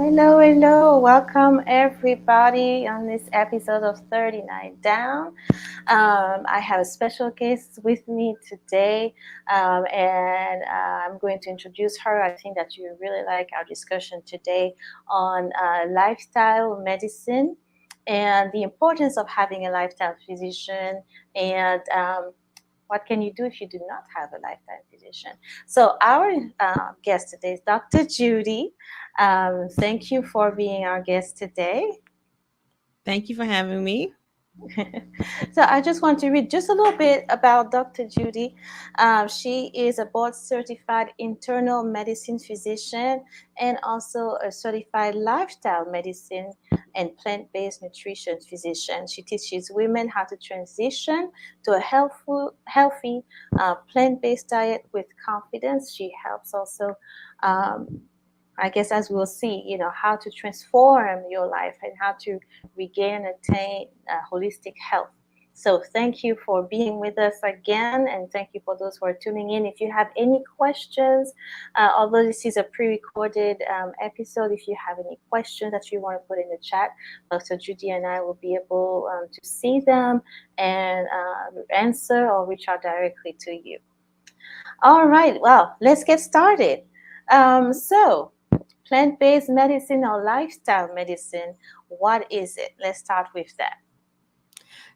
Hello, hello. Welcome everybody on this episode of 39 Down. I have a special guest with me today, and I'm going to introduce her. I think that you really like our discussion today on lifestyle medicine and the importance of having a lifestyle physician and what can you do if you do not have a lifetime physician? So, our guest today is Dr. Judy. Thank you for being our guest today. Thank you for having me. So I just want to read just a little bit about Dr. Judy. She is a board certified internal medicine physician and also a certified lifestyle medicine and plant-based nutrition physician. She teaches women how to transition to a healthy plant-based diet with confidence. She helps also um, I guess as we'll see, how to transform your life and how to regain and attain holistic health. So thank you for being with us again, and thank you for those who are tuning in. If you have any questions, although this is a pre-recorded episode, if you have any questions that you want to put in the chat, Dr. Judy and I will be able to see them and answer or reach out directly to you. All right, well, let's get started. So, plant based medicine or lifestyle medicine, what is it? Let's start with that.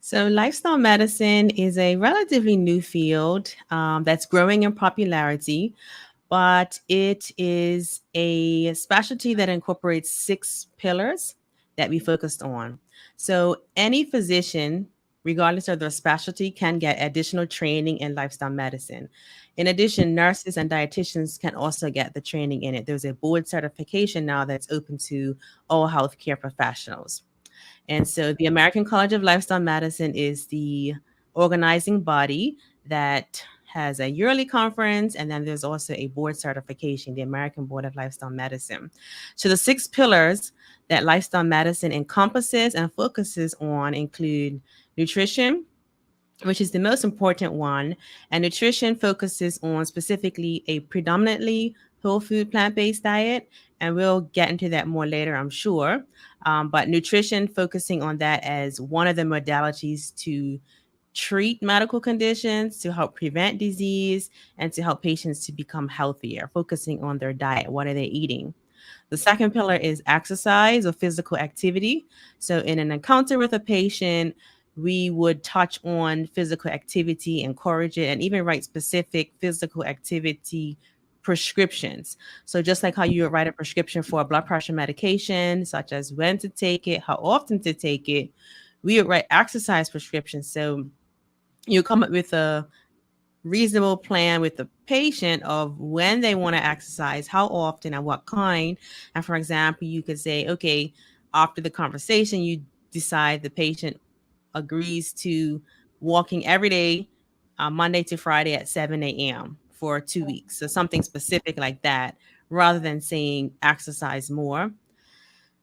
So, lifestyle medicine is a relatively new field that's growing in popularity, but it is a specialty that incorporates six pillars that we focused on. So, any physician, regardless of their specialty, can get additional training in lifestyle medicine. In addition, nurses and dietitians can also get the training in it. There's a board certification now that's open to all healthcare professionals. And so the American College of Lifestyle Medicine is the organizing body that has a yearly conference, and then there's also a board certification, the American Board of Lifestyle Medicine. So the six pillars that lifestyle medicine encompasses and focuses on include nutrition, which is the most important one. And nutrition focuses on specifically a predominantly whole food plant based diet. And we'll get into that more later, I'm sure. But nutrition focusing on that as one of the modalities to treat medical conditions, to help prevent disease, and to help patients to become healthier, focusing on their diet. What are they eating? The second pillar is exercise or physical activity. So, in an encounter with a patient, we would touch on physical activity, encourage it, and even write specific physical activity prescriptions. So, just like how you would write a prescription for a blood pressure medication, such as when to take it, how often to take it, we would write exercise prescriptions. So, you come up with a reasonable plan with the patient of when they want to exercise, how often, and what kind. And for example, you could say, okay, after the conversation, you decide the patient agrees to walking every day, Monday to Friday at 7 a.m. for 2 weeks. So something specific like that, rather than saying exercise more.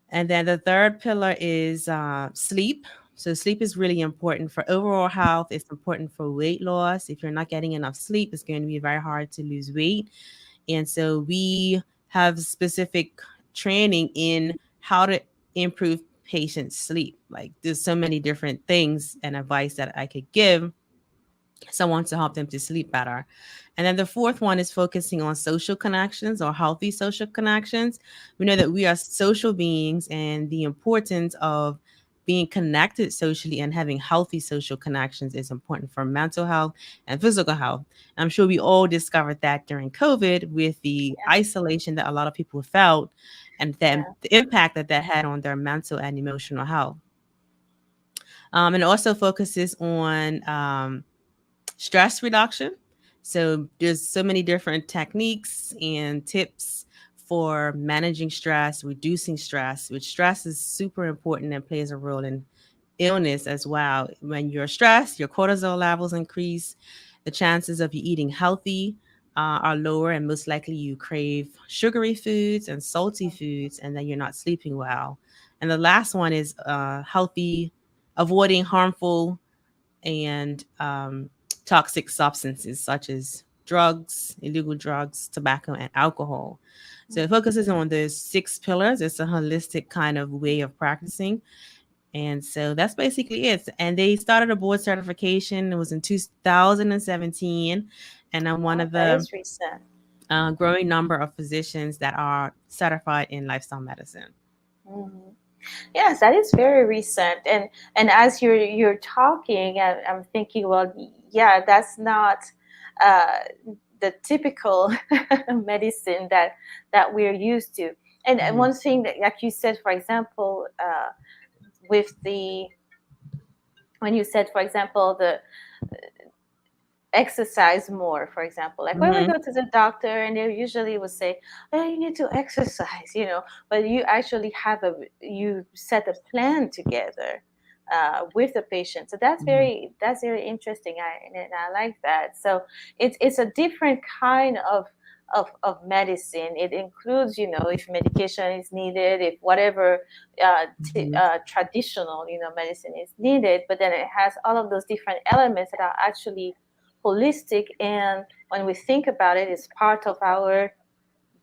And then the third pillar is sleep. So sleep is really important for overall health. It's important for weight loss. If you're not getting enough sleep, it's going to be very hard to lose weight. And so we have specific training in how to improve patients' sleep. Like there's so many different things and advice that I could give someone to help them to sleep better. And then the fourth one is focusing on social connections or healthy social connections. We know that we are social beings and the importance of being connected socially and having healthy social connections is important for mental health and physical health. I'm sure we all discovered that during COVID with the Yeah, isolation that a lot of people felt and then yeah, the impact that that had on their mental and emotional health. And also focuses on stress reduction. So there's so many different techniques and tips for managing stress, reducing stress, which stress is super important and plays a role in illness as well. When you're stressed, your cortisol levels increase, the chances of you eating healthy are lower, and most likely you crave sugary foods and salty foods, and then you're not sleeping well. And the last one is healthy, avoiding harmful and toxic substances such as drugs, illegal drugs, tobacco, and alcohol. So it focuses on the 6 pillars. It's a holistic kind of way of practicing. And so that's basically it. And they started a board certification. It was in 2017. And I'm one Wow, of that the is recent. growing number of physicians that are certified in lifestyle medicine. Hmm. Yes, that is very recent. And as you're talking, I'm thinking, well, yeah, that's not the typical medicine that we're used to. And Hmm. one thing that, like you said, for example, with the when you said, for example, the exercise more, for example, like when we Hmm. go to the doctor and they usually will say, oh, you need to exercise, but you actually you set a plan together with the patient. So Hmm. that's very interesting. And I like that. So it's a different kind of medicine. It includes, if medication is needed, if whatever Hmm. traditional, medicine is needed, but then it has all of those different elements that are actually holistic, and when we think about it, it's part of our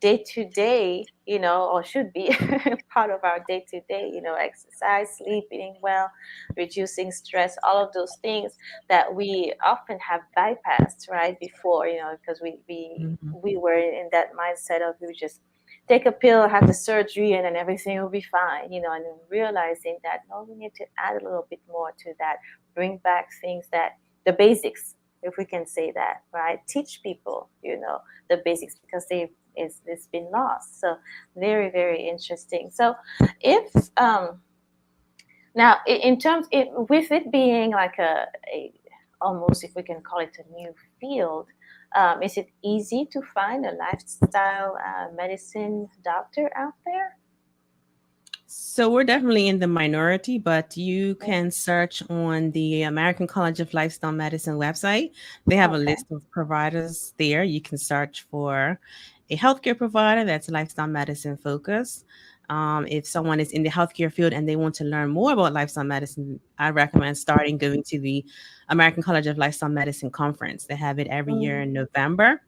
day to day, or should be part of our day to day, exercise, sleep, eating well, reducing stress, all of those things that we often have bypassed right before, because Hmm. we were in that mindset of we just take a pill, have the surgery, and then everything will be fine, and then realizing that no, we need to add a little bit more to that, bring back things that the basics, if we can say that, right? Teach people, the basics, because it's been lost. So very, very interesting. So if now in terms with it being like a almost, if we can call it, a new field, is it easy to find a lifestyle medicine doctor out there? So we're definitely in the minority, but you can search on the American College of Lifestyle Medicine website. They have a Okay. list of providers there. You can search for a healthcare provider that's lifestyle medicine focused. If someone is in the healthcare field and they want to learn more about lifestyle medicine, I recommend starting going to the American College of Lifestyle Medicine conference. They have it every year in Mm, November.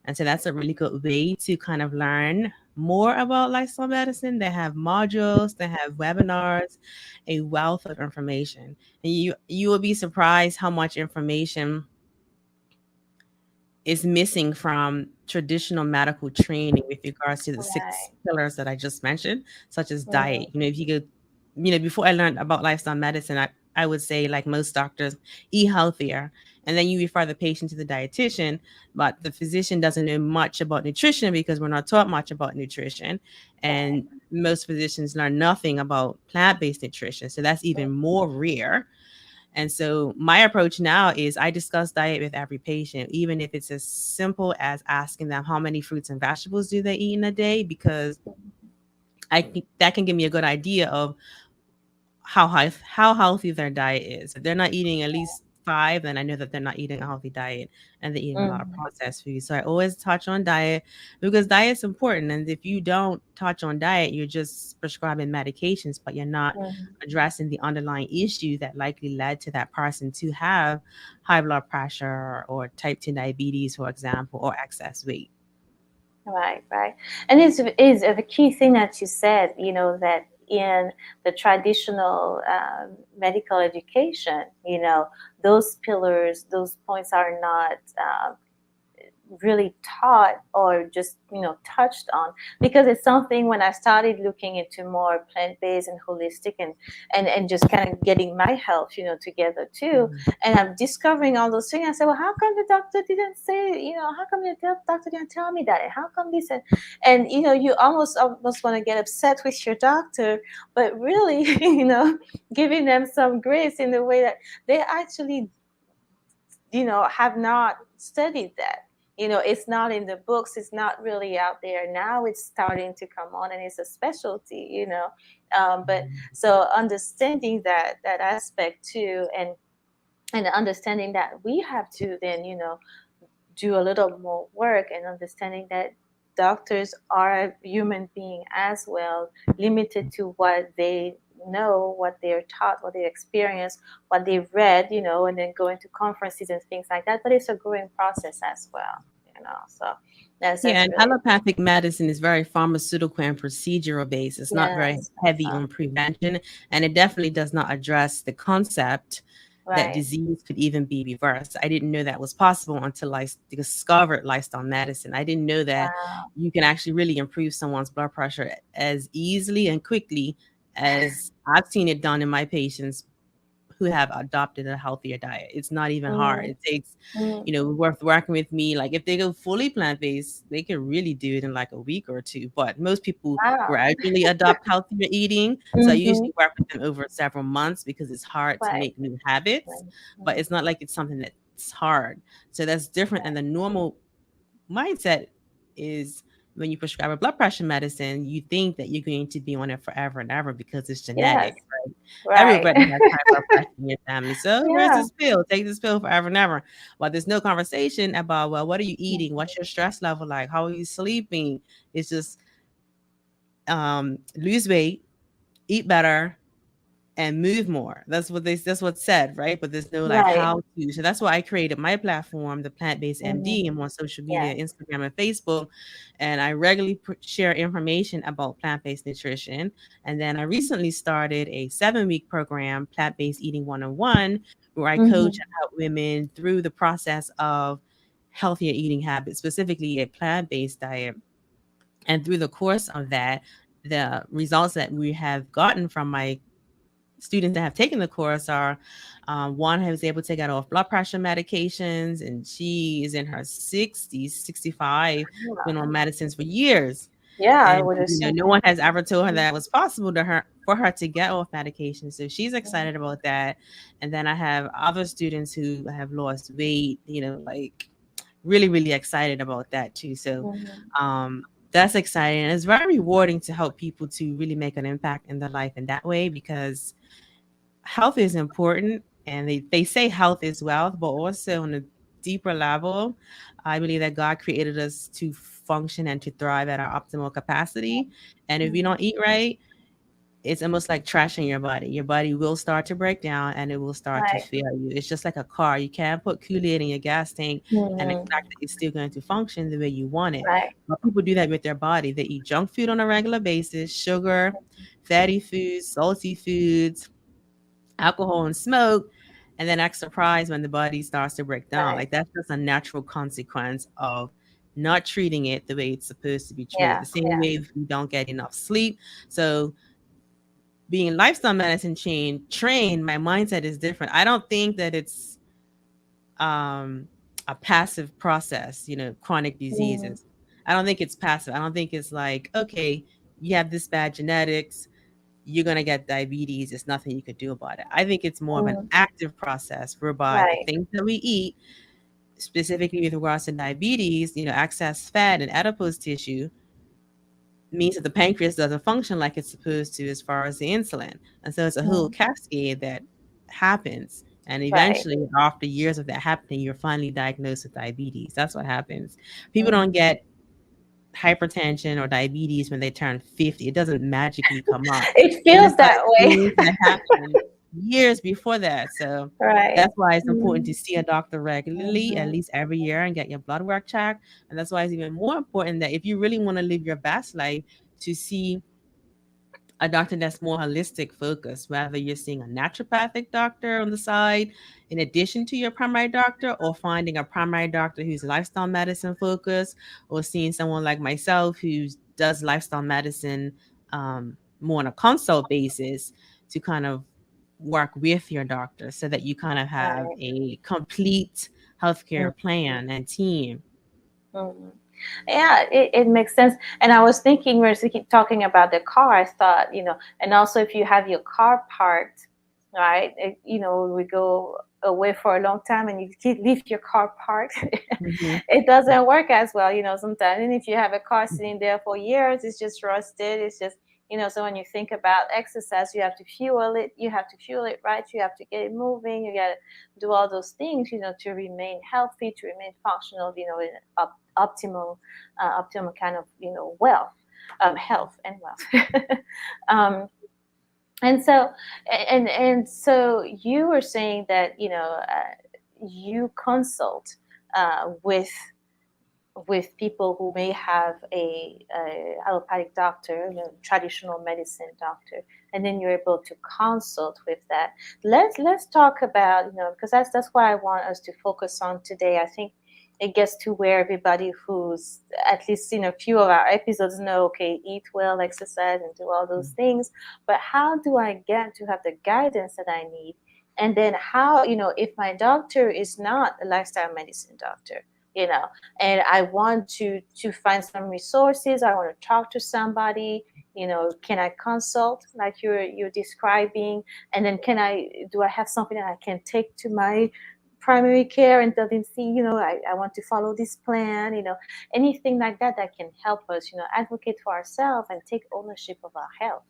And so that's a really good way to kind of learn more about lifestyle medicine. They have modules, they have webinars, a wealth of information. And you will be surprised how much information is missing from traditional medical training with regards to the six right. pillars that I just mentioned, such as diet. Mm, If you go, before I learned about lifestyle medicine, I would say, like most doctors, eat healthier. And then you refer the patient to the dietitian, but the physician doesn't know much about nutrition because we're not taught much about nutrition. right. And most physicians learn nothing about plant based nutrition. So that's even more rare. And so my approach now is I discuss diet with every patient, even if it's as simple as asking them how many fruits and vegetables do they eat in a day, because that can give me a good idea of how healthy their diet is. If they're not eating at least five, then I know that they're not eating a healthy diet and they're eating a lot of Mm, processed food. So I always touch on diet because diet's important. And if you don't touch on diet, you're just prescribing medications, but you're not mm. addressing the underlying issue that likely led to that person to have high blood pressure or type 2 diabetes, for example, or excess weight. Right, right. And is the key thing that you said, that in the traditional medical education, those pillars, those points are not really taught or just touched on, because it's something when I started looking into more plant-based and holistic, and just kind of getting my health together too, Mhm. and I'm discovering all those things. I said, well, how come the doctor didn't say, how come the doctor didn't tell me that, and how come this, and you almost want to get upset with your doctor, but really giving them some grace in the way that they actually have not studied that. It's not in the books, it's not really out there. Now it's starting to come on, and it's a specialty, but so understanding that aspect too, and understanding that we have to then do a little more work, and understanding that doctors are a human being as well, limited to what they know, what they're taught, what they experience, what they've read, and then going to conferences and things like that. But it's a growing process as well. So that's Yeah, and really allopathic medicine is very pharmaceutical and procedural based. It's not very yes, heavy on prevention, and it definitely does not address the concept that right. disease could even be reversed. I didn't know that was possible until I discovered lifestyle medicine. I didn't know that Wow. you can actually really improve someone's blood pressure as easily and quickly as I've seen it done in my patients who have adopted a healthier diet. It's not even hard. Mm, It takes, mm, worth working with me. Like if they go fully plant based, they can really do it in like a week or two. But most people wow. gradually adopt healthier eating. So I Mm-hmm. usually work with them over several months because it's hard to Right. make new habits, Right. but Mm-hmm. it's not like it's something that's hard. So that's different than the normal mindset is when you prescribe a blood pressure medicine, you think that you're going to be on it forever and ever because it's Yes. genetic, right? Right. Everybody has high blood pressure in your family. So where's Yeah. this pill? Take this pill forever and ever. But there's no conversation about, well, what are you eating? Mhm. What's your stress level like? How are you sleeping? It's just lose weight, eat better, and move more. That's what's said, right? But there's no like Right. how to. So that's why I created my platform, the Plant Based Hmm. MD. I'm on social media, Yes. Instagram and Facebook, and I regularly share information about plant based nutrition. And then I recently started a 7-week program, Plant Based Eating 101, where I coach Hmm. and help women through the process of healthier eating habits, specifically a plant based diet. And through the course of that, the results that we have gotten from my students that have taken the course are one who was able to get off blood pressure medications, and she is in her 60s, 65, been on medicines for years. Yeah, I And would assume. no one has ever told her that it was possible to her for her to get off medication. So she's Mm-hmm. excited about that. And then I have other students who have lost weight, like really, really excited about that too. So that's exciting. And it's very rewarding to help people to really make an impact in their life in that way because health is important, and they say health is wealth, but also on a deeper level, I believe that God created us to function and to thrive at our optimal capacity. And if you Mm-hmm. don't eat right, it's almost like trashing your body. Your body will start to break down and it will start to Right. fail you. It's just like a car. You can't put Kool-Aid in your gas tank and Hmm. expect that it's still going to function the way you want it. Right. But people do that with their body. They eat junk food on a regular basis, sugar, fatty foods, salty foods, alcohol and smoke, and then act surprised when the body starts to break down. Right. Like that's just a natural consequence of not treating it the way it's supposed to be treated. Yeah. The same Yeah. way if you don't get enough sleep. So being lifestyle medicine trained, my mindset is different. I don't think that it's um a passive process, chronic Mm-hmm. diseases. I don't think it's passive. I don't think it's like, okay, you have this bad genetics, you're going to get diabetes. There's nothing you could do about it. I think it's more of an Mm-hmm. active process whereby the Right. things that we eat, specifically with regards to diabetes, excess fat and adipose tissue, means that the pancreas doesn't function like it's supposed to as far as the insulin. And so it's a whole Mm-hmm. cascade that happens. And Right. eventually, after years of that happening, you're finally diagnosed with diabetes. That's what happens. People don't Mm-hmm. get hypertension or diabetes when they turn 50. It doesn't magically come up. It It is feels like that way. things that happen years before that. So Right. that's why it's important Mm-hmm. to see a doctor regularly, at least every year, and get your blood work checked. And that's why it's even more important that if you really want to live your best life, to see a doctor that's more holistic focused, whether you're seeing a naturopathic doctor on the side in addition to your primary doctor, or finding a primary doctor who's lifestyle medicine focused, or seeing someone like myself who does lifestyle medicine more on a consult basis to kind of work with your doctor so that you kind of have Right. a complete healthcare plan and team. Mm-hmm. Yeah, it makes sense. And I was thinking, when we keep talking about the car, I thought, and also if you have your car parked, right? We go away for a long time and you keep leave your car parked, Hmm. it doesn't work as well, sometimes. And if you have a car sitting there for years, it's just rusted. It's just, so when you think about exercise, you have to fuel it. You have to fuel it right. You have to get it moving. You got to do all those things, to remain healthy, to remain functional, in optimal, optimal kind of, wealth, health and wealth. um, and so, and so you were saying that, you consult with with people who may have a allopathic doctor, traditional medicine doctor, and then you're able to consult with that. Let's talk about, because that's why I want us to focus on today. I think it gets to where everybody who's at least seen a few of our episodes know, okay, eat well, exercise, and do all those things. But how do I get to have the guidance that I need? And then how, if my doctor is not a lifestyle medicine doctor, you know, and I want to find some resources. I want to talk to somebody. Can I consult like you're describing? And then do I have something that I can take to my primary care and tell them, see, I want to follow this plan, anything like that that can help us, advocate for ourselves and take ownership of our health.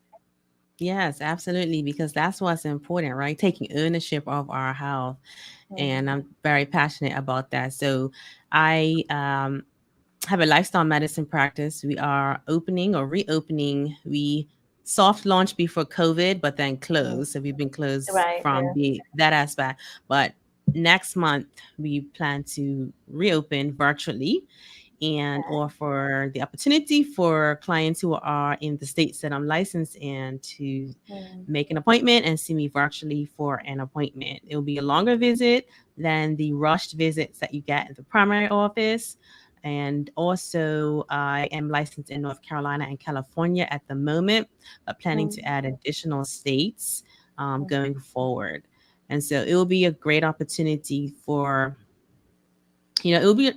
Yes, absolutely, because that's what's important, right? Taking ownership of our health. And Mm-hmm. I'm very passionate about that. So I have a lifestyle medicine practice. We are opening or reopening. We soft launched before COVID, but then closed. So we've been closed Right. from Yeah. the that aspect. But next month we plan to reopen virtually and Okay. offer the opportunity for clients who are in the states that I'm licensed in to Mm. make an appointment and see me virtually for an appointment. It will be a longer visit than the rushed visits that you get at the primary office. And also, I am licensed in North Carolina and California at the moment, but planning to Mm. add additional states Mm. going forward. And so it will be a great opportunity for, it will be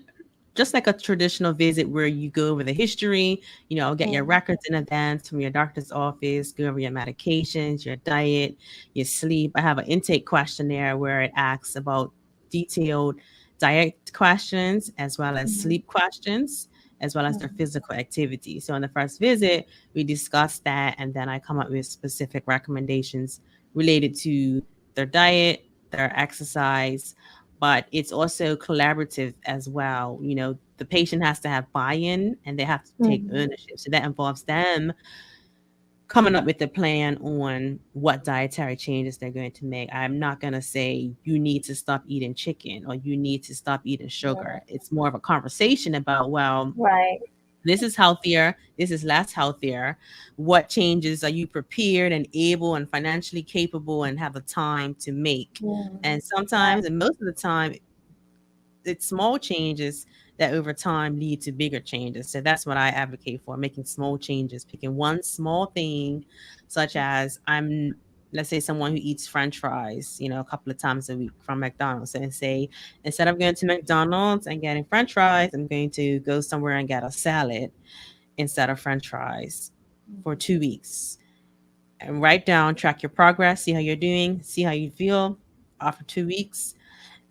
just like a traditional visit where you go over the history, get your Mm. records in advance from your doctor's office, go over your medications, your diet, your sleep. I have an intake questionnaire where it asks about detailed diet questions as well as Mm. sleep questions, as well as their Mm. physical activity. So in the first visit, we discuss that and then I come up with specific recommendations related to their diet, their exercise, but it's also collaborative as well. The patient has to have buy-in and they have to take Mm. ownership. So that involves them coming up with a plan on what dietary changes they're going to make. I'm not going to say you need to stop eating chicken or you need to stop eating sugar. Right. It's more of a conversation about, well, Right. this is healthier, this is less healthier. What changes are you prepared and able and financially capable and have the time to make? Mm. And sometimes, Right. and most of the time, it's small changes that over time lead to bigger changes. So that's what I advocate for, making small changes, picking one small thing, such as let's say someone who eats French fries, a couple of times a week from McDonald's, and say, instead of going to McDonald's and getting French fries, I'm going to go somewhere and get a salad instead of French fries for 2 weeks. And write down, track your progress, see how you're doing, see how you feel after 2 weeks,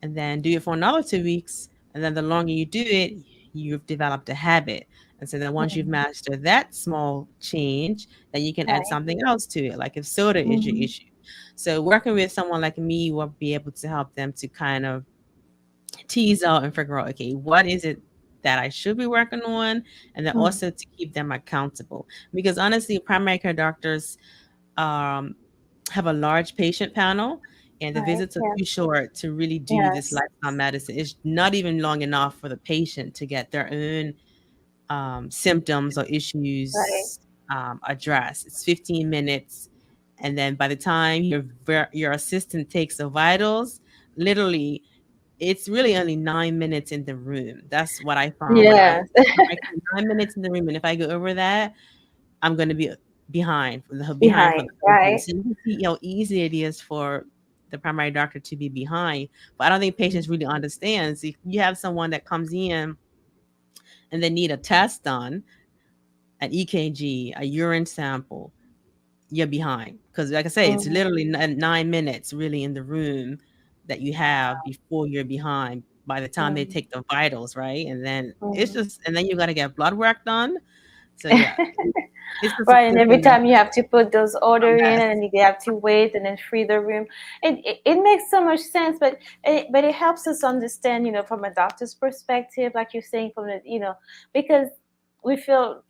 and then do it for another 2 weeks. And then the longer you do it, you've developed a habit. And so then once you've Mm. mastered that small change, then you can add Right. something else to it, like if soda is your Mm. issue. So working with someone like me will be able to help them to kind of tease out and figure out, okay, what is it that I should be working on? And then Mm. also to keep them accountable. Because honestly, primary care doctors um, have a large patient panel, and the Right. visits are Yeah. too short to really do this Yes. lifestyle medicine. It's not even long enough for the patient to get their own symptoms or Right. issues addressed. It's 15 minutes, and then by the time your assistant takes the vitals, literally, it's really only 9 minutes in the room. That's what I found when I Yeah. 9 minutes in the room, and if I go over that, I'm going to be behind for Behind. the whole day. Right. So you can see how easy it is for the primary doctor to be behind. But I don't think patients really understand. If you have someone that comes in and they need a test done, an EKG, a urine sample, you're behind. Because like I say, it's Mm. literally 9 minutes really in the room that you have before you're behind by the time they Mm. take the vitals, right? And then Mm. and then you got to get blood work done. So yeah, it's just Right, and every it's time you have to put those a order in, mess. and then you have to wait, and then free the room. It makes so much sense, but it helps us understand, from a doctor's perspective, like you're saying, from the, because we feel,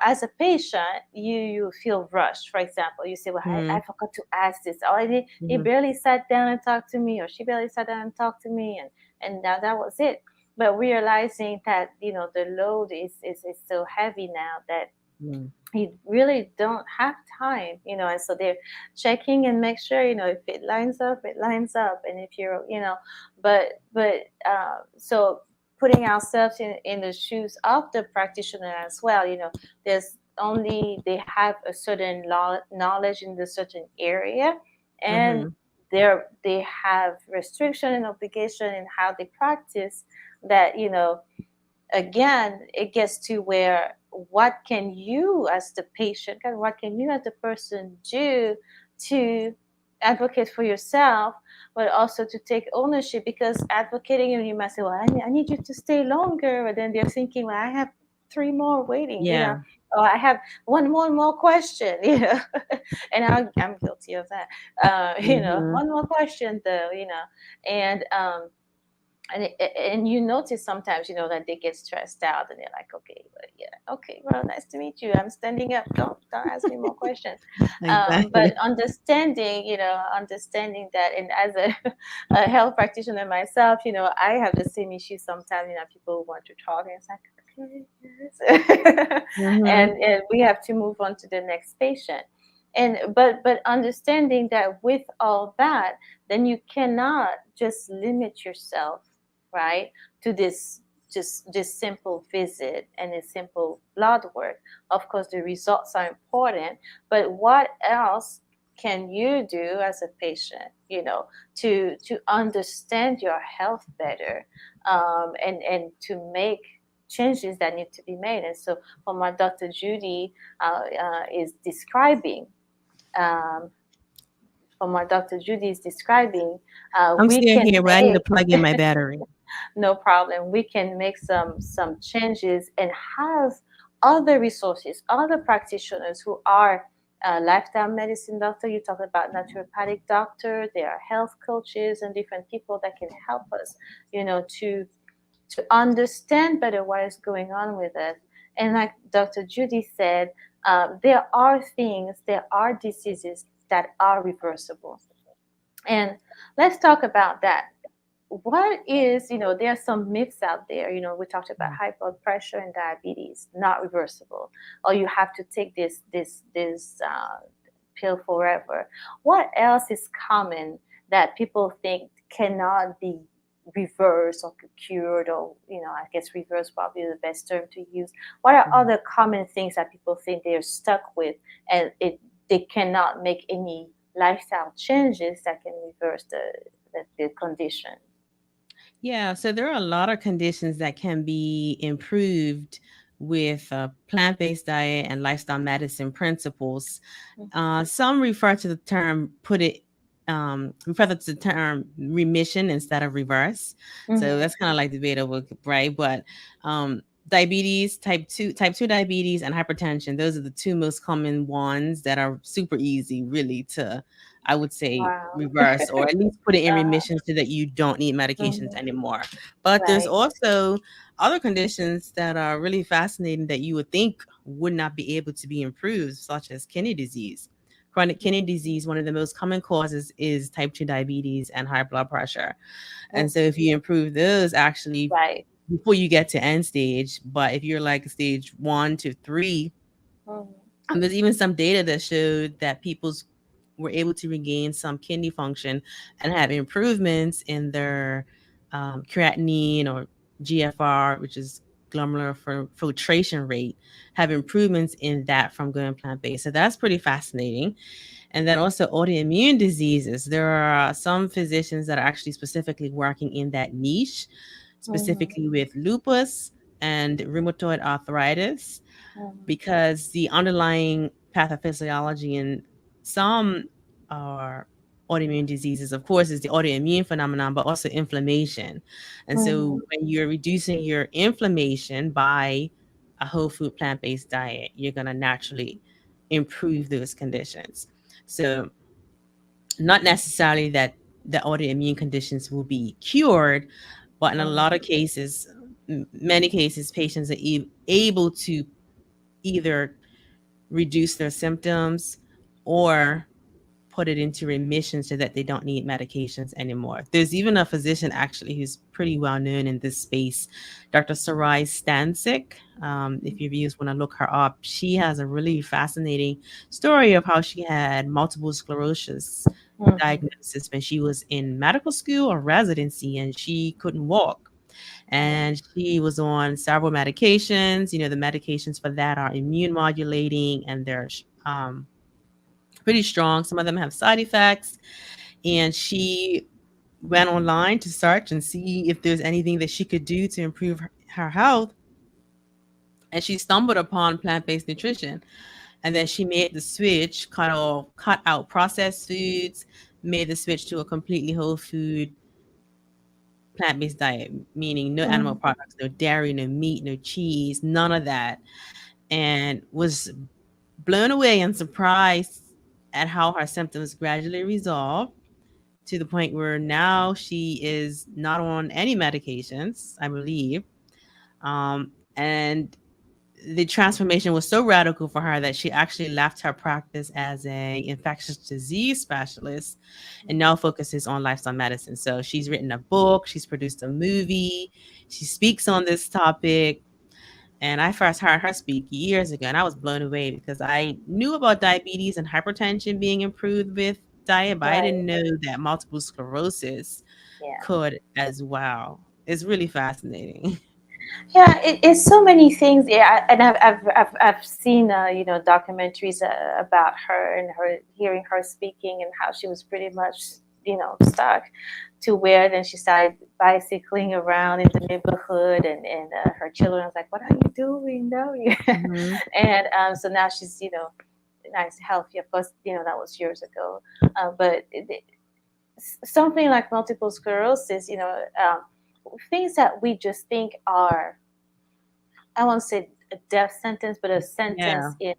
as a patient, you feel rushed. For example, you say, well, I Mhm, forgot to ask this, or he mhm, barely sat down and talked to me, or she barely sat down and talked to me, and that was it. but realizing that the load is so heavy now that Mm. you really don't have time, and so they're checking and make sure, if it lines up, it lines up. And if you're, so putting ourselves in the shoes of the practitioner as well, there's only they have a certain knowledge in the certain area, and Mhm. they have restriction and obligation in how they practice that, again, it gets to where what can you as the patient and what can you as the person do to advocate for yourself, but also to take ownership, because advocating, and you might say, well, I need you to stay longer, but then they're thinking, well, I have three more waiting, Yeah. or I have one more question, and I'm guilty of that, Mhm. one more question though, and and you notice sometimes, that they get stressed out and they're like, okay, well, yeah, okay, well, nice to meet you, I'm standing up, don't ask me more questions. But Exactly. understanding that, and as a, a health practitioner myself, I have the same issue sometimes, people want to talk, and it's like, okay, yes. Mhm. And we have to move on to the next patient. And but understanding that with all that, then you cannot just limit yourself, right, to this, just this simple visit and a simple blood work. Of course, the results are important, but what else can you do as a patient, to understand your health better, and to make changes that need to be made. And so, for what Dr. Judy is describing, um, from what Dr. Judy is describing, I'm we still can here, but I need to make plug in my battery. no problem. We can make some changes and have other resources, other practitioners who are lifestyle medicine doctor. You talk about naturopathic doctor. There are health coaches and different people that can help us, to understand better what is going on with us. And like Dr. Judy said, there are diseases that are reversible. And let's talk about that. What is, there are some myths out there. We talked about Mm. high blood pressure and diabetes, not reversible, or you have to take this pill forever. What else is common that people think cannot be reversed or cured, or I guess reverse probably the best term to use. What are Mhm. other common things that people think they're stuck with, and they cannot make any lifestyle changes that can reverse the condition? Yeah, so there are a lot of conditions that can be improved with plant-based diet and lifestyle medicine principles. Some refer to the term put it refer to the term remission instead of reverse. So Mm-hmm. that's kind of like debatable, right? But diabetes, type 2 diabetes and hypertension, those are the two most common ones that are super easy really to, I would say, Wow. reverse or at least put it in uh, remission so that you don't need medications mhm. anymore. But there's Right. also other conditions that are really fascinating that you would think would not be able to be improved, such as kidney disease. Chronic kidney Mm-hmm. disease, one of the most common causes is type 2 diabetes and high blood pressure. And so, Mm-hmm. if you improve those, actually, Right. before you get to end stage, but if you're like stage 1 to 3, Mm-hmm. there's even some data that showed that people's were able to regain some kidney function and have improvements in their creatinine or GFR, which is glomerular filtration rate, have improvements in that from going plant based. So that's pretty fascinating. And then also autoimmune diseases. There are some physicians that are actually specifically working in that niche, Mm-hmm. specifically with lupus and rheumatoid arthritis, Mm-hmm. because the underlying pathophysiology in some are autoimmune diseases, of course, is the autoimmune phenomenon, but also inflammation. And so Mm-hmm. when you're reducing your inflammation by a whole food plant based diet, you're going to naturally improve those conditions. So, not necessarily that the autoimmune conditions will be cured, but in a lot of cases, many cases, patients are able to either reduce their symptoms or put it into remission so that they don't need medications anymore. There's even a physician actually who's pretty well known in this space, Dr. Sarai Stancic. If your viewers want to look her up, she has a really fascinating story of how she had multiple sclerosis Mm-hmm. diagnosis when she was in medical school or residency and she couldn't walk. And she was on several medications. The medications for that are immune modulating and they're pretty strong. Some of them have side effects. And she went online to search and see if there's anything that she could do to improve her health. And she stumbled upon plant-based nutrition. And then she made the switch, cut out processed foods, made the switch to a completely whole food plant-based diet, meaning no animal Mm-hmm. products, no dairy, no meat, no cheese, none of that. And was blown away and surprised at how her symptoms gradually resolved to the point where now she is not on any medications, I believe. And the transformation was so radical for her that she actually left her practice as a infectious disease specialist and now focuses on lifestyle medicine. So she's written a book, she's produced a movie, she speaks on this topic. And I first heard her speak years ago, and I was blown away because I knew about diabetes and hypertension being improved with diet, but I Right. didn't know that multiple sclerosis Yeah. could as well. It's really fascinating. Yeah, it's so many things. Yeah, and I've seen documentaries about her and her hearing her speaking and how she was pretty much stuck to where then she started bicycling around in the neighborhood and her children was like, "What are you doing? No, you." Hmm. And so now she's nice, healthy. Of course, that was years ago, but something like multiple sclerosis, things that we just think are I won't say a death sentence, but a Yeah. sentence in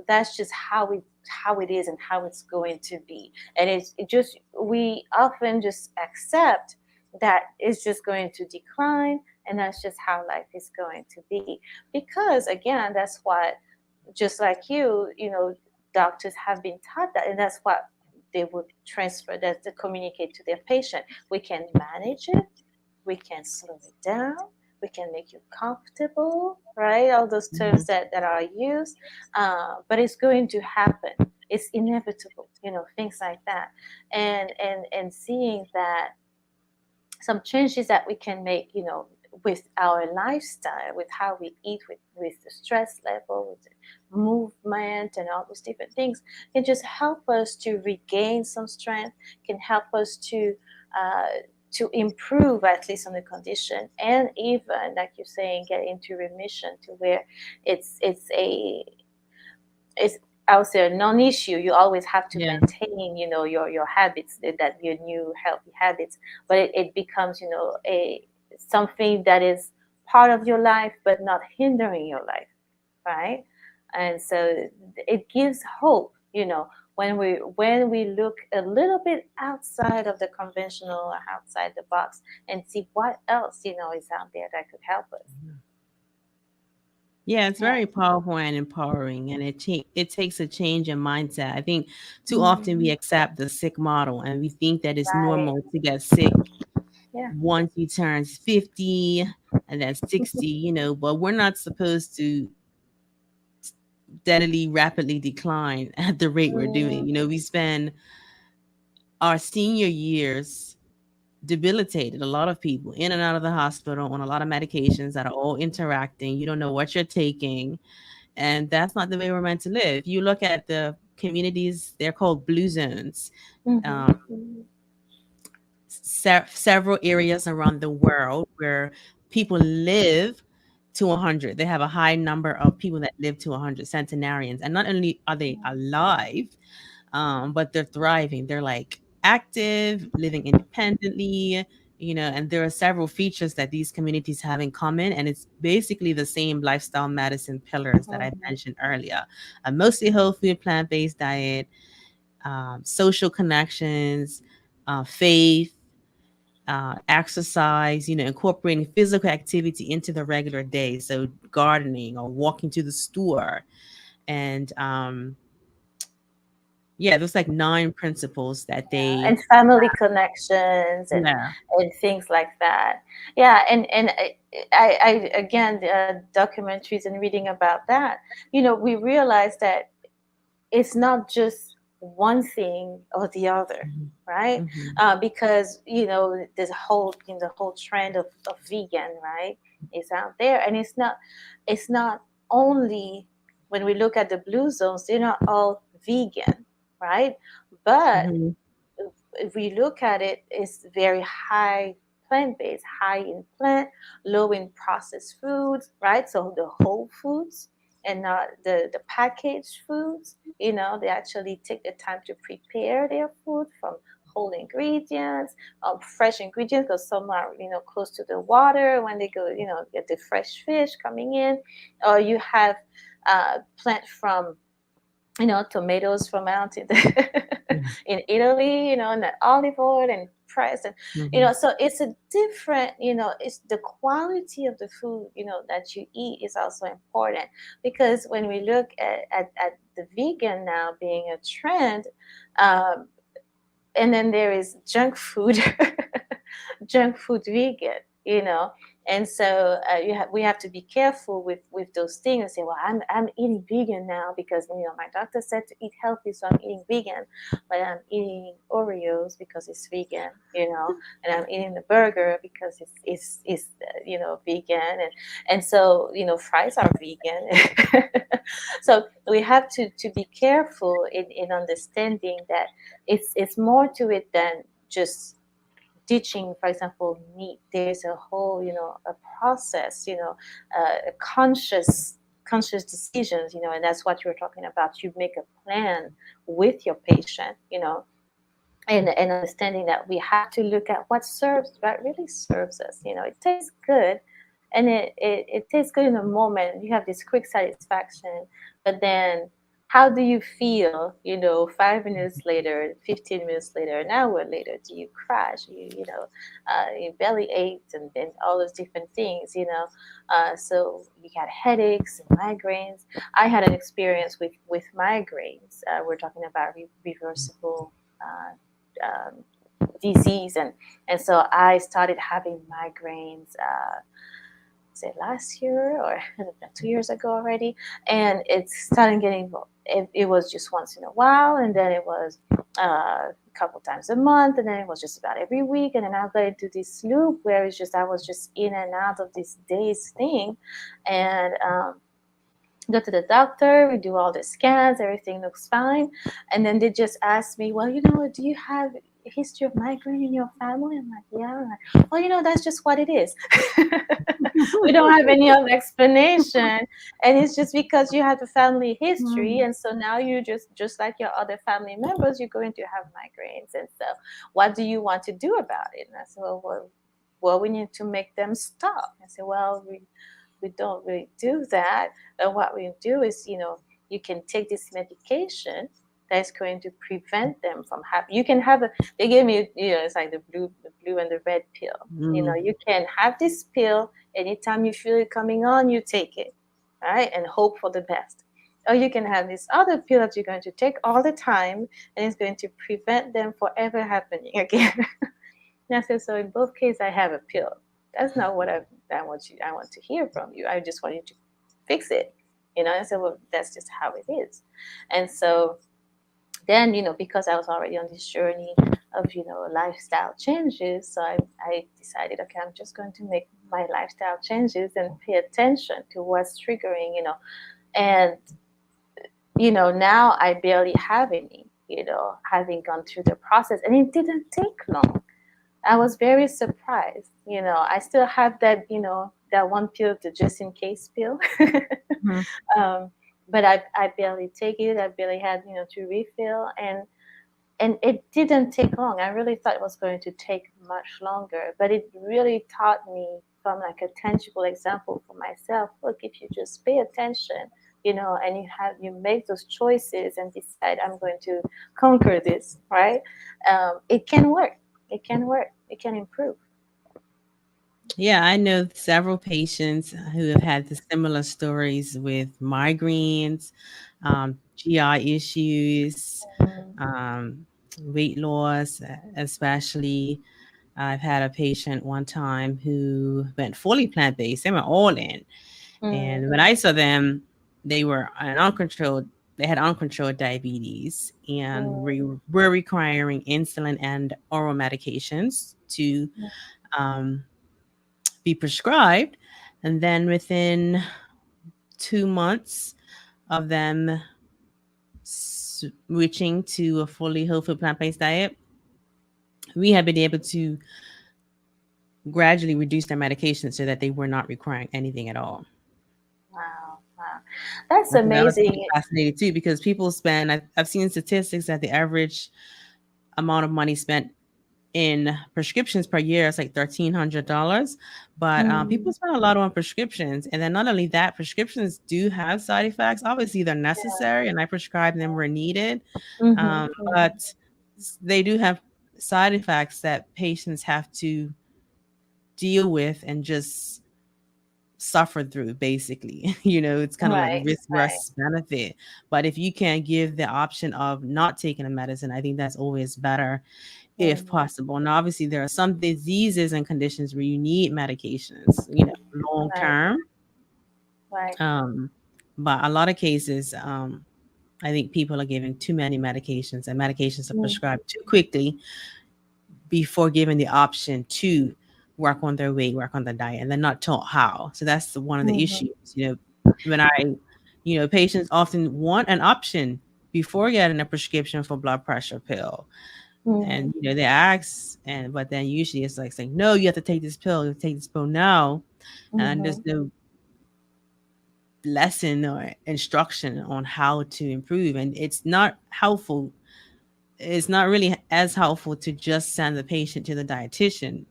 that's just how it is and how it's going to be, and it just we often just accept that it's just going to decline, and that's just how life is going to be. Because again, that's what just like doctors have been taught that, and that's what they would transfer that to communicate to their patient. We can manage it, we can slow it down, we can make you comfortable, right? All those Hmm. terms that are used, but it's going to happen. It's inevitable, things like that, and seeing that some changes that we can make, with our lifestyle, with how we eat, with the stress level, with the movement, and all those different things, can just help us to regain some strength, can help us to improve at least on the condition, and even like you're saying, get into remission to where it's I would say a non-issue. You always have to Yeah. maintain, your habits, that your new healthy habits, but it becomes, a something that is part of your life, but not hindering your life, right? And so it gives hope, when we look a little bit outside of the conventional, outside the box, and see what else, is out there that could help us. Yeah, it's Yeah. very powerful and empowering, and it takes a change in mindset. I think too often we Mhm. accept the sick model, and we think that it's Right. normal to get sick Yeah. once you turn 50 and then 60. But we're not supposed to steadily, rapidly decline at the rate we're doing. Mhm. We spend our senior years debilitated. A lot of people in and out of the hospital on a lot of medications that are all interacting. You don't know what you're taking. And that's not the way we're meant to live. You look at the communities, they're called blue zones. Mhm. Um, Mhm. Several areas around the world where people live to 100. They have a high number of people that live to 100 centenarians. And not only are they alive, but they're thriving. They're like active, living independently, and there are several features that these communities have in common. And it's basically the same lifestyle medicine pillars that I Mhm. mentioned earlier: a mostly whole food, plant based diet, social connections, faith. Exercise, incorporating physical activity into the regular day. So, gardening or walking to the store, and Yeah, there's like 9 principles that they And family connections yeah. and things like that. Yeah, and I again, documentaries and reading about that, we realize that it's not just one thing or the other, Mhm. right? Mhm. Because there's the whole trend of vegan, right, is out there, and it's not only, when we look at the blue zones, they're not all vegan, right? But Mhm. if we look at it, it's very high plant-based, high in plant, low in processed foods, right? So the whole foods and not the packaged foods. They actually take the time to prepare their food from whole ingredients, fresh ingredients, because some are close to the water when they go get the fresh fish coming in, or you have plant from tomatoes from out in, Mhm. in Italy, and the olive oil and press, and Mhm. so it's a different, it's the quality of the food, that you eat is also important, because when we look at the vegan now being a trend, um, and then there is junk food, junk food vegan, and so we have to be careful with those things and say, well, I'm eating vegan now because my doctor said to eat healthy, so I'm eating vegan, but I'm eating Oreos because it's vegan, and I'm eating the burger because it's vegan, and so fries are vegan. So we have to be careful in understanding that it's more to it than just ditching, for example, meat. There's a whole, a process, a conscious decisions, and that's what you're talking about. You make a plan with your patient, and understanding that we have to look at what really serves us. It tastes good, and it tastes good in the moment. You have this quick satisfaction, but then how do you feel? 5 minutes later, 15 minutes later, an hour later, do you crash? Your belly aches, and then all those different things. So you got headaches and migraines. I had an experience with migraines. We're talking about reversible disease, and so I started having migraines. Say last year or 2 years ago already, and it started getting. It was just once in a while, and then it was a couple times a month, and then it was just about every week, and then I got into this loop where it's just I was just in and out of this days thing, and go to the doctor, we do all the scans, everything looks fine. And then they just ask me, well, do you have a history of migraine in your family? I'm like, yeah. I'm like, well, that's just what it is. We don't have any other explanation. And it's just because you have a family history. Mhm. And so now you just like your other family members, you're going to have migraines. And so what do you want to do about it? And I said, well, we need to make them stop. I said, well, we don't really do that. But what we do is, you can take this medication that's going to prevent them from having. You can have a. They gave me, it's like the blue and the red pill. Mhm. You can have this pill anytime you feel it coming on, you take it, right, and hope for the best. Or you can have this other pill that you're going to take all the time, and it's going to prevent them from ever happening again. And I said, so in both cases, I have a pill. That's not what I want to hear from you. I just want you to fix it. I said, well, that's just how it is. And so then, because I was already on this journey of, lifestyle changes, so I decided, okay, I'm just going to make my lifestyle changes and pay attention to what's triggering, and, now I barely have any, having gone through the process, and it didn't take long. I was very surprised. I still have that, that one pill, the just in case pill. Mhm. um, but I barely take it. I barely had, to refill, and it didn't take long. I really thought it was going to take much longer, but it really taught me from like a tangible example for myself. Look, if you just pay attention, and you make those choices and decide, I'm going to conquer this, right? It can work. It can work. It can improve. Yeah, I know several patients who have had the similar stories with migraines, GI issues, um, weight loss, especially. I've had a patient one time who went fully plant based. They went all in. And when I Mm-hmm. saw them, they were an uncontrolled, they had uncontrolled diabetes and we were requiring insulin and oral medications to um, be prescribed. And then within 2 months of them switching to a fully whole food plant based diet, we have been able to gradually reduce their medication so that they were not requiring anything at all. Wow, wow, that's I think that was amazing. pretty fascinating too, because people spend, I've seen statistics that the average amount of money spent in prescriptions per year is like $1,300. But people Mm-hmm. spend a lot on prescriptions. And then not only that, prescriptions do have side effects. Obviously, they're necessary and I prescribe them where needed. Mm-hmm. But they do have side effects that patients have to deal with and just suffer through basically. It's kind of like Right, risk right. versus benefit. But if you can give the option of not taking a medicine, I think that's always better if Mm-hmm. possible. And obviously there are some diseases and conditions where you need medications, long Right, term. right. um but a lot of cases, I think people are given too many medications, and medications are Mm-hmm. prescribed too quickly before given the option to work on their weight, work on the diet, and they're not taught how. So that's one of the Mm-hmm. issues. When patients often want an option before getting a prescription for blood pressure pill. And Mm-hmm. they ask, and but then usually it's like saying, no, you have to take this pill, you have to take this pill now. And there's Mm-hmm. no lesson or instruction on how to improve. And it's not helpful. It's not really as helpful to just send the patient to the dietitian.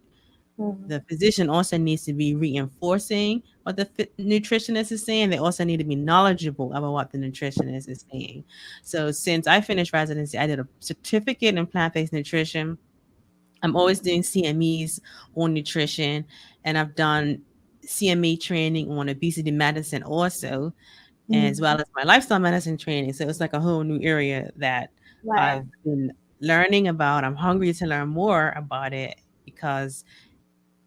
Mm-hmm. The physician also needs to be reinforcing what the nutritionist is saying. They also need to be knowledgeable about what the nutritionist is saying. So since I finished residency, I did a certificate in plant-based nutrition. I'm always doing CMEs on nutrition, and I've done CME training on obesity medicine also, as Mm-hmm. well as my lifestyle medicine training. So it's like a whole new area that Right. I've been learning about. I'm hungry to learn more about it because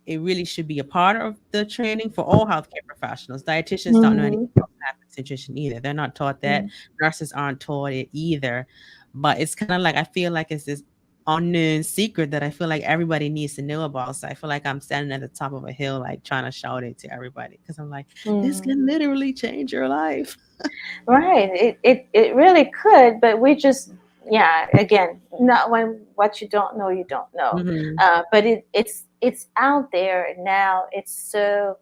it really should be a part of the training for all healthcare professionals. Dietitians don't know anything Mm-hmm. about plant-based nutrition either. They're not taught that. Mm-hmm. Nurses aren't taught it either. But it's kind of like I feel like it's this unknown secret that I feel like everybody needs to know about. So I feel like I'm standing at the top of a hill, like trying to shout it to everybody because I'm like, this Mm-hmm. can literally change your life. Right. It really could, but we just, yeah, again, not when what you don't know, you don't know. Hmm. But it's out there now. It's so,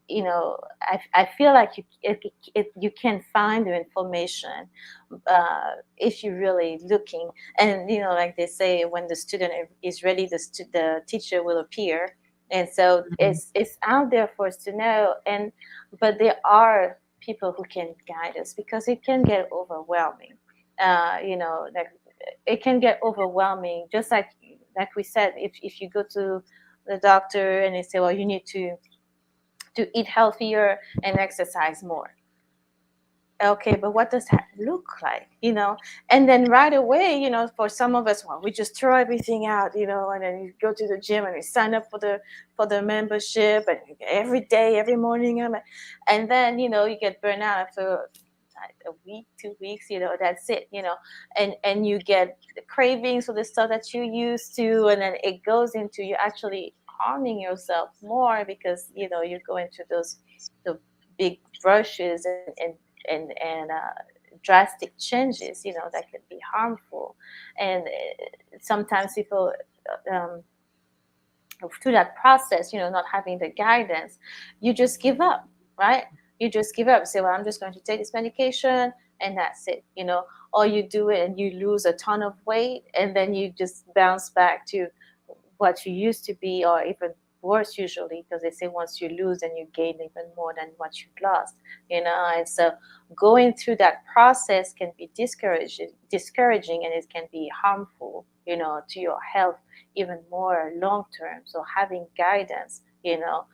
I feel like you can find the information if you're really looking. And like they say, when the student is ready, the teacher will appear. And so Hmm. it's out there for us to know. And but there are people who can guide us, because it can get overwhelming. Like it can get overwhelming. Just like we said, if you go to the doctor and they say, well, you need to eat healthier and exercise more. Okay, but what does that look like? And then right away, for some of us, well, we just throw everything out, and then you go to the gym and you sign up for the membership, and every day, every morning, and then you get burned out after a week, 2 weeks, that's it, and you get the cravings for the stuff that you used to, and then it goes into you actually harming yourself more, because you go into the big rushes and drastic changes, that can be harmful. And sometimes people, um, through that process, not having the guidance, you just give up, right? You just give up. Say, well, I'm just going to take this medication and that's it. Or you do it and you lose a ton of weight, and then you just bounce back to what you used to be, or even worse usually, because they say once you lose and you gain even more than what you've lost. And so going through that process can be discouraging, and it can be harmful, to your health even more long term. So having guidance you know,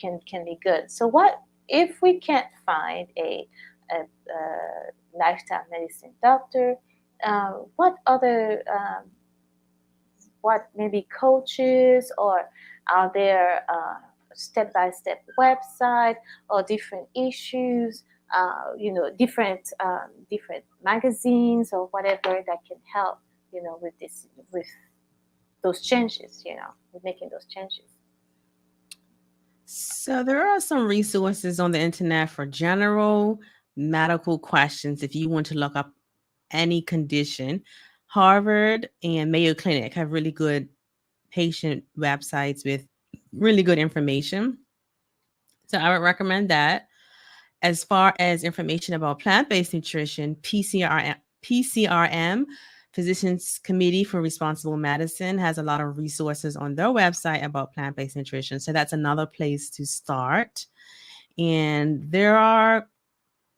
can be good. So what if we can't find a lifestyle medicine doctor? What other what maybe coaches, or are there step-by-step website or different issues, different magazines or whatever that can help, with this, with those changes, with making those changes. So there are some resources on the internet for general medical questions if you want to look up any condition. Harvard and Mayo Clinic have really good patient websites with really good information. So I would recommend that. As far as information about plant-based nutrition, PCRM, Physicians Committee for Responsible Medicine, has a lot of resources on their website about plant-based nutrition. So that's another place to start. And there are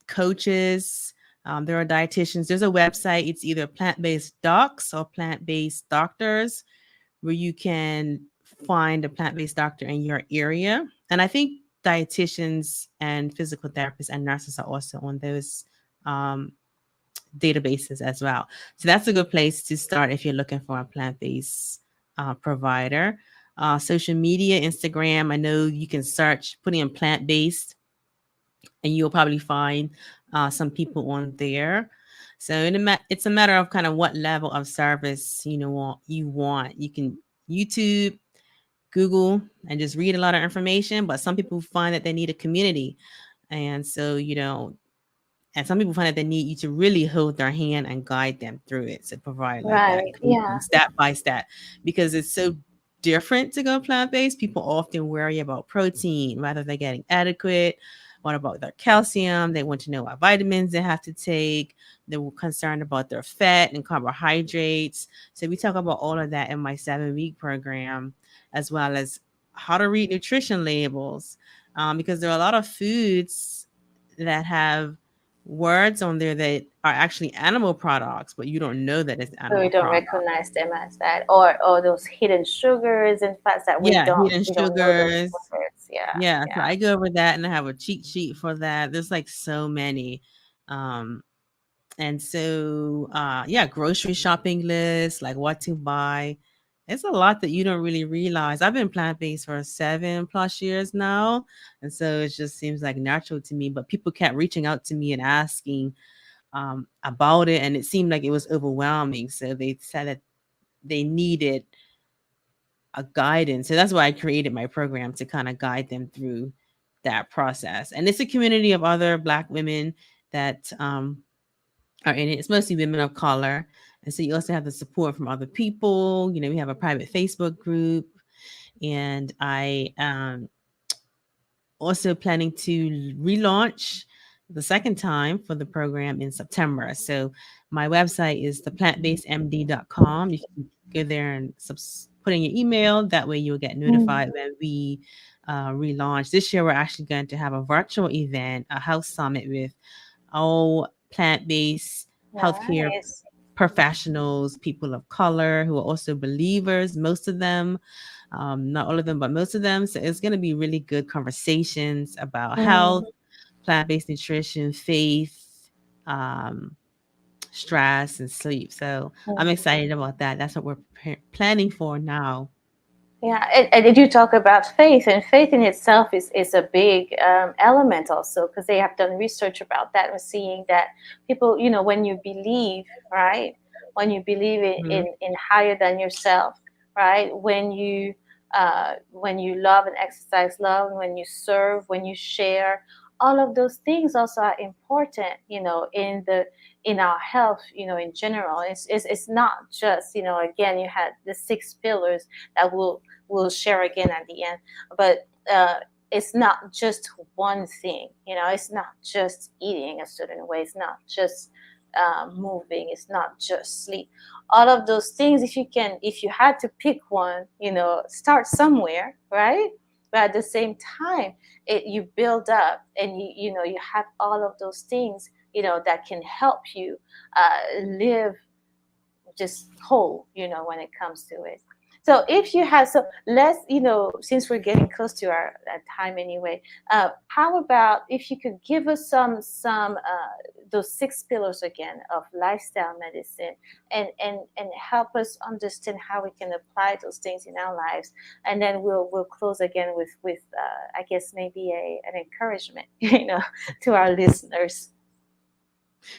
coaches, there are dietitians. There's a website. It's either plant-based docs or plant-based doctors, where you can find a plant-based doctor in your area. And I think dietitians and physical therapists and nurses are also on those um, databases as well. So that's a good place to start if you're looking for a plant-based provider. Social media, Instagram, I know you can search, putting in plant-based, and you'll probably find some people on there. So it's a matter of kind of what level of service you want. You can YouTube, Google, and just read a lot of information. But some people find that they need a community, and so and some people find that they need you to really hold their hand and guide them through it, to provide like that Right. coaching Yeah. step by step, because it's so different to go plant based. People often worry about protein, whether they're getting adequate. What about their calcium? They want to know what vitamins they have to take. They're concerned about their fat and carbohydrates. So we talk about all of that in my 7-week program, as well as how to read nutrition labels, because there are a lot of foods that have words on there that are actually animal products, but you don't know that it's So we animal don't product. recognize them as that, or those hidden sugars and fats that we Yeah, don't hidden we don't know those sugars. words. Yeah. Yeah, so Yeah. I go over that and I have a cheat sheet for that. There's like so many. Um, and so yeah, grocery shopping list, like what to buy. It's a lot that you don't really realize. I've been plant-based for 7+ years now, and so it just seems like natural to me. But people kept reaching out to me and asking about it, and it seemed like it was overwhelming. So they said that they needed a guidance. So that's why I created my program, to kind of guide them through that process. And it's a community of other Black women that are in it. It's mostly women of color. And so you also have the support from other people. We have a private Facebook group. And I also planning to relaunch the second time for the program in September. So my website is theplantbasedmd.com. You can go there and put in your email. That way you'll get Mm. notified when we relaunch. This year, we're actually going to have a virtual event, a health summit with all plant-based healthcare Nice. professionals, people of color who are also believers, most of them, not all of them, but most of them. So it's going to be really good conversations about Mm. health, plant-based nutrition, faith, um, stress, and sleep. So I'm Mm. excited about that. That's what we're planning for now. Yeah, and did you talk about faith? And faith in itself is a big element also, because they have done research about that and seeing that people, when you believe, right? When you believe Mhm. in higher than yourself, right? When you love and exercise love, when you serve, when you share, all of those things also are important, in our health, in general. It's not just, again, you had the 6 pillars that we'll share again at the end. But it's not just one thing. It's not just eating a certain way. It's not just moving. It's not just sleep. All of those things, if you had to pick one, start somewhere, right? But at the same time, you build up, and you have all of those things, that can help you live just whole, when it comes to it. So if you have, so let's, since we're getting close to our time anyway, how about if you could give us those six pillars again of lifestyle medicine, and help us understand how we can apply those things in our lives, and then we'll close again with I guess maybe an encouragement, to our listeners.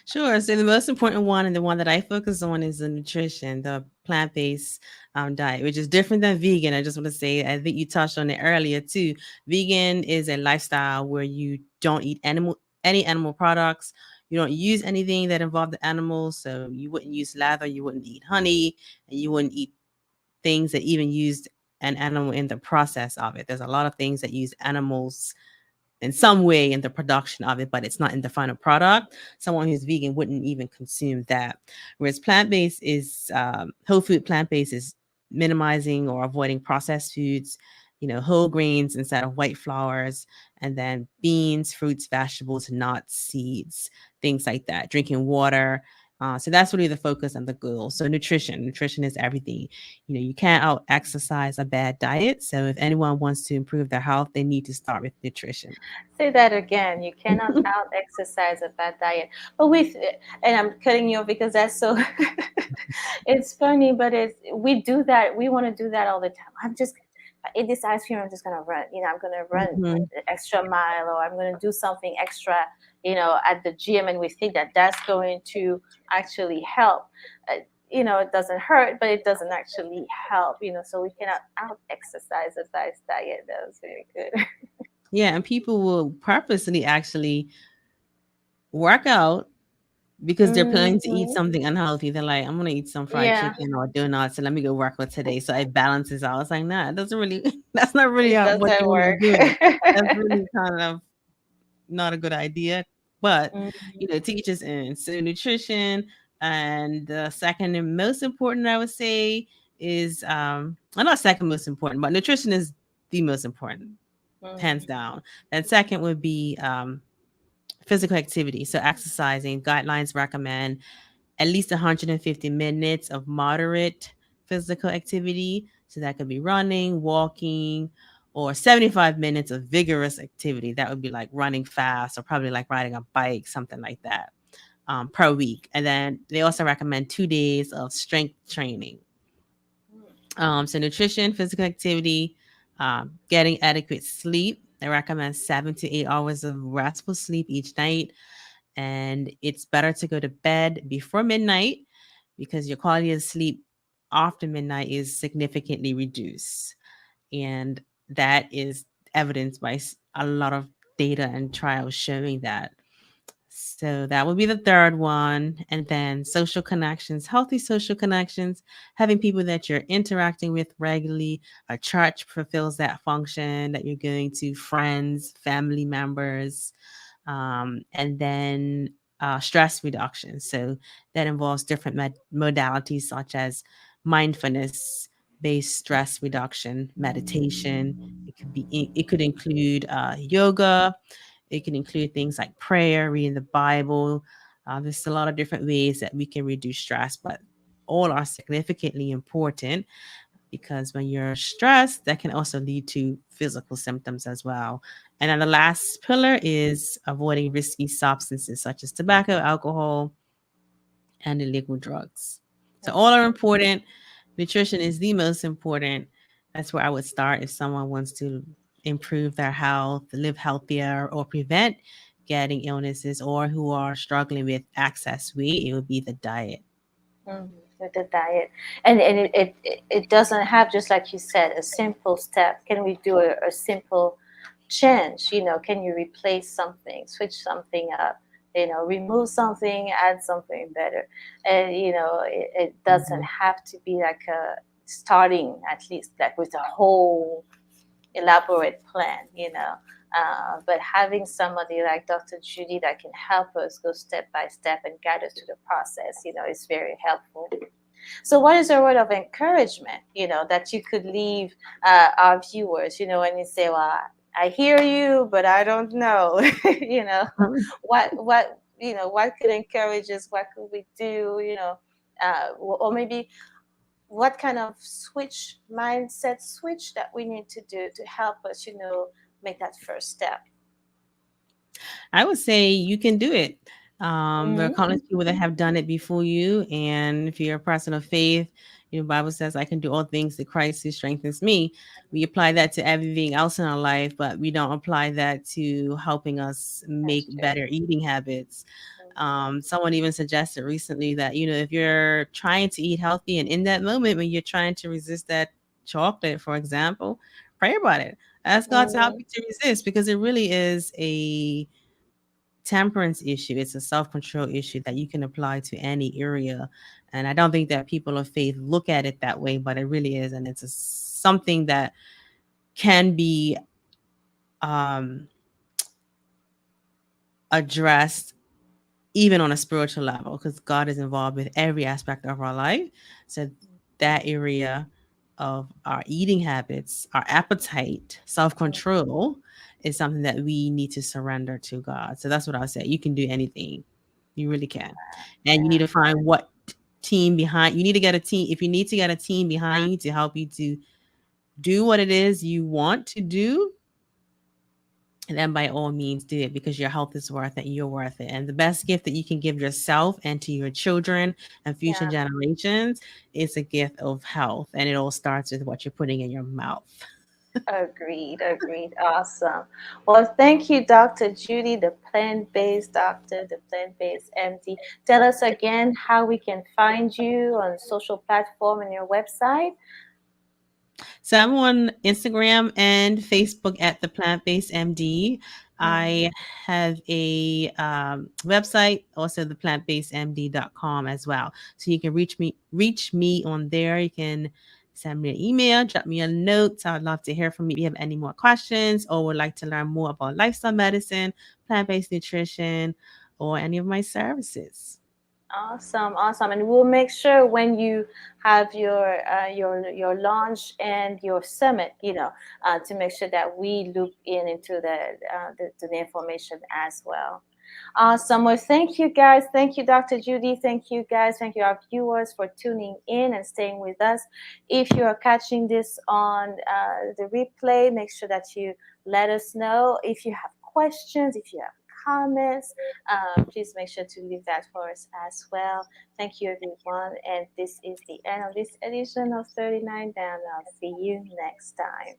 Sure. So the most important one and the one that I focus on is the nutrition, the plant-based diet, which is different than vegan. I just want to say, I think you touched on it earlier too. Vegan is a lifestyle where you don't eat any animal products. You don't use anything that involve the animals. So you wouldn't use leather, you wouldn't eat honey, and you wouldn't eat things that even used an animal in the process of it. There's a lot of things that use animals in some way in the production of it, but it's not in the final product. Someone who's vegan wouldn't even consume that. Whereas plant based is whole food plant based is minimizing or avoiding processed foods, whole grains instead of white flours, and then beans, fruits, vegetables, nuts, seeds, things like that. Drinking water. So that's really the focus and the goal. So nutrition is everything. You can't out exercise a bad diet. So if anyone wants to improve their health, they need to start with nutrition. Say that again. You cannot out exercise a bad diet. But and I'm cutting you off because that's so, it's funny, but we do that. We want to do that all the time. If I eat this ice cream, I'm just going to run. I'm going to run Mhm. the extra mile, or I'm going to do something extra, at the gym. And we think that that's going to actually help. It doesn't hurt, but it doesn't actually help, so we cannot out exercise a bad diet. That was very good. Yeah, and people will purposely actually work out because they're planning to eat Hmm. something unhealthy. They're like, I'm gonna eat some fried Yeah. chicken or donuts, so let me go work out today. So it balances out. It's like, nah, it doesn't really. That's not really It what doesn't you want to work. do. That's really kind of not a good idea. But Mhm. to each his own. So nutrition, and the second and most important, I would say, is well, not second most important, but nutrition is the most important, hands Mhm. down. Then second would be physical activity. So exercising guidelines recommend at least 150 minutes of moderate physical activity. So that could be running, walking, or 75 minutes of vigorous activity. That would be like running fast or probably like riding a bike, something like that, per week. And then they also recommend 2 days of strength training. So nutrition, physical activity, getting adequate sleep. They recommend 7 to 8 hours of restful sleep each night. And it's better to go to bed before midnight because your quality of sleep after midnight is significantly reduced. And that is evidenced by a lot of data and trials showing that. So that would be the third one. And then social connections, healthy social connections, having people that you're interacting with regularly. A church fulfills that function, that you're going to, friends, family members, and then stress reduction. So that involves different modalities such as mindfulness based stress reduction, meditation. It could include yoga. It can include things like prayer, reading the Bible. There's a lot of different ways that we can reduce stress, but all are significantly important because when you're stressed, that can also lead to physical symptoms as well. And then the last pillar is avoiding risky substances such as tobacco, alcohol, and illegal drugs. So all are important. Nutrition is the most important. That's where I would start if someone wants to improve their health, live healthier, or prevent getting illnesses, or who are struggling with excess weight. It would be the diet. Mhm. With the diet, and it doesn't have, just like you said, a simple step. Can we do a simple change? Can you replace something, switch something up? Remove something, add something better, and it doesn't Mhm. have to be like a starting, at least like with a whole elaborate plan, but having somebody like Dr. Judy that can help us go step by step and guide us through the process, is very helpful. So, what is a word of encouragement, that you could leave our viewers, when you say, well, I hear you, but I don't know, what could encourage us? What could we do, or maybe what kind of switch, mindset switch that we need to do to help us, make that first step. I would say you can do it. There are Mm-hmm. countless people that have done it before you, and if you're a person of faith, Bible says, "I can do all things through Christ who strengthens me." We apply that to everything else in our life, but we don't apply that to helping us make That's true. better eating habits. Mm-hmm. Someone even suggested recently that if you're trying to eat healthy, and in that moment when you're trying to resist that chocolate, for example, pray about it. Ask God to help Mm-hmm. you to resist, because it really is a temperance issue. It's a self-control issue that you can apply to any area. And I don't think that people of faith look at it that way, but it really is. And it's something that can be um, addressed even on a spiritual level, because God is involved with every aspect of our life. So that area of our eating habits, our appetite, self-control is something that we need to surrender to God. So that's what I would say. You can do anything. You really can. And you need Yeah. to find what team behind you need to get a team. If you need to get a team behind you to help you to do what it is you want to do, and then by all means do it, because your health is worth it. You're worth it. And the best gift that you can give yourself and to your children and future Yeah. generations is a gift of health. And it all starts with what you're putting in your mouth. Agreed, agreed. Awesome. Well, thank you, Dr. Judy, the plant-based doctor, the plant-based MD. Tell us again how we can find you on social platform and your website. So I'm on Instagram and Facebook at the Plant Based MD. Mhm. I have a website, also the plantbasedmd.com as well. So you can reach me on there. You can send me an email, drop me a note. I would love to hear from you if you have any more questions or would like to learn more about lifestyle medicine, plant-based nutrition, or any of my services. Awesome, awesome. And we'll make sure when you have your launch and your summit, to make sure that we loop in into the information as well. Awesome. Well, thank you guys. Thank you, Dr. Judy. Thank you guys. Thank you, our viewers, for tuning in and staying with us. If you are catching this on the replay, make sure that you let us know. If you have questions, if you have comments, please make sure to leave that for us as well. Thank you, everyone. And this is the end of this edition of 39 Down. I'll see you next time.